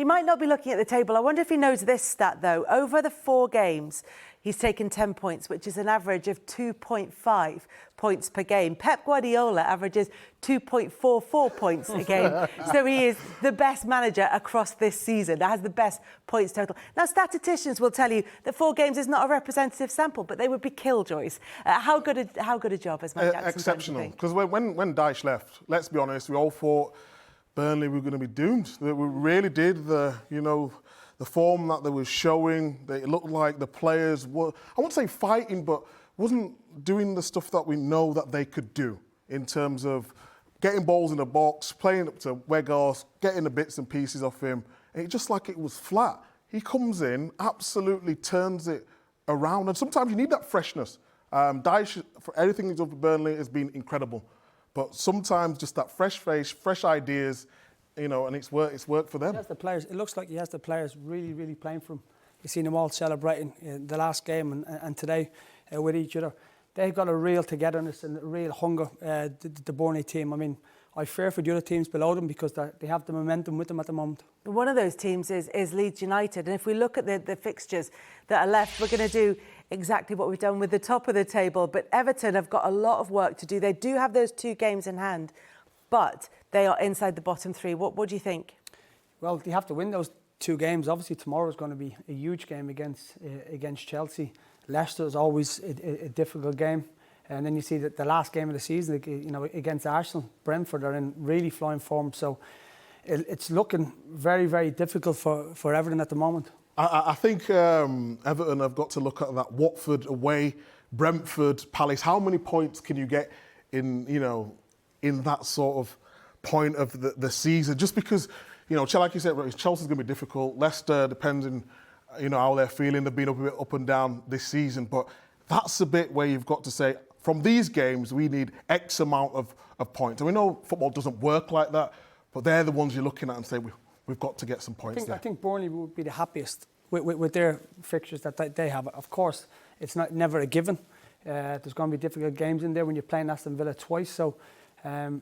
might not be looking at the table. I wonder if he knows this stat, though. Over the 4 games, he's taken 10 points, which is an average of 2.5 points per game. Pep Guardiola averages 2.44 points a game. So he is the best manager across this season. That has the best points total. Now, statisticians will tell you that 4 games is not a representative sample, but they would be killjoys. How good a job has Mike Jackson exceptional. Because when Dyche left, let's be honest, we all thought Burnley were going to be doomed. We really did. The form that they were showing, it looked like the players were, I won't say fighting, but wasn't doing the stuff that we know that they could do in terms of getting balls in the box, playing up to Weghorst, getting the bits and pieces off him. And it just like it was flat. He comes in, absolutely turns it around. And sometimes you need that freshness. Dyche, for everything he's done for Burnley, has been incredible. But sometimes just that fresh face, fresh ideas, and it's worked for them. He has the players. It looks like he has the players really, really playing for him. You've seen them all celebrating the last game and today with each other. They've got a real togetherness and a real hunger, the Burnley team. I mean, I fear for the other teams below them because they have the momentum with them at the moment. One of those teams is Leeds United. And if we look at the fixtures that are left, we're going to do exactly what we've done with the top of the table. But Everton have got a lot of work to do. They do have those 2 games in hand, but they are inside the bottom 3. What do you think? Well, they have to win those 2 games. Obviously, tomorrow is going to be a huge game against Chelsea. Leicester is always a difficult game. And then you see that the last game of the season, against Arsenal, Brentford are in really flying form. So it's looking very, very difficult for Everton at the moment. I think Everton have got to look at that Watford away, Brentford, Palace. How many points can you get in that sort of point of the season? Just because, like you said, Chelsea's going to be difficult. Leicester, depending, how they're feeling, they've been a bit up and down this season. But that's the bit where you've got to say, from these games, we need X amount of points. And we know football doesn't work like that, but they're the ones you're looking at and say, we've got to get some points there. I think Burnley would be the happiest with their fixtures that they have. Of course, it's never a given. There's going to be difficult games in there when you're playing Aston Villa twice, so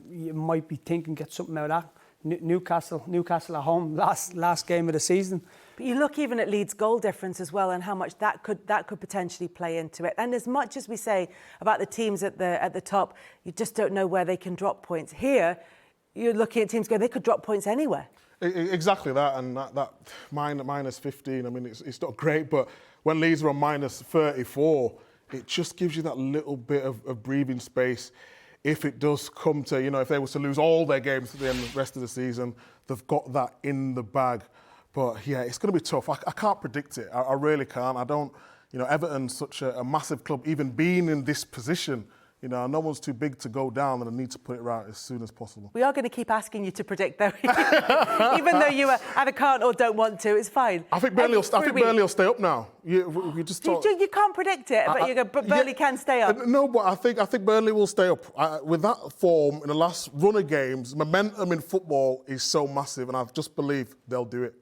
you might be thinking, get something out of that. Newcastle at home, last game of the season. But you look even at Leeds' goal difference as well, and how much that could potentially play into it. And as much as we say about the teams at the top, you just don't know where they can drop points. Here, you're looking at teams going, they could drop points anywhere. Exactly that, and that minus 15. I mean, it's not great, but when Leeds are on minus 34, it just gives you that little bit of breathing space. If it does come to, if they were to lose all their games at the end of the rest of the season, they've got that in the bag. But yeah, it's going to be tough. I can't predict it. I really can't. I don't, Everton's such a massive club, even being in this position. No one's too big to go down, and I need to put it right as soon as possible. We are going to keep asking you to predict, though. Even though you either can't or don't want to, it's fine. I think Burnley will stay up now. You can't predict it, but Burnley can stay up. No, but I think Burnley will stay up. With that form in the last run of games, momentum in football is so massive, and I just believe they'll do it.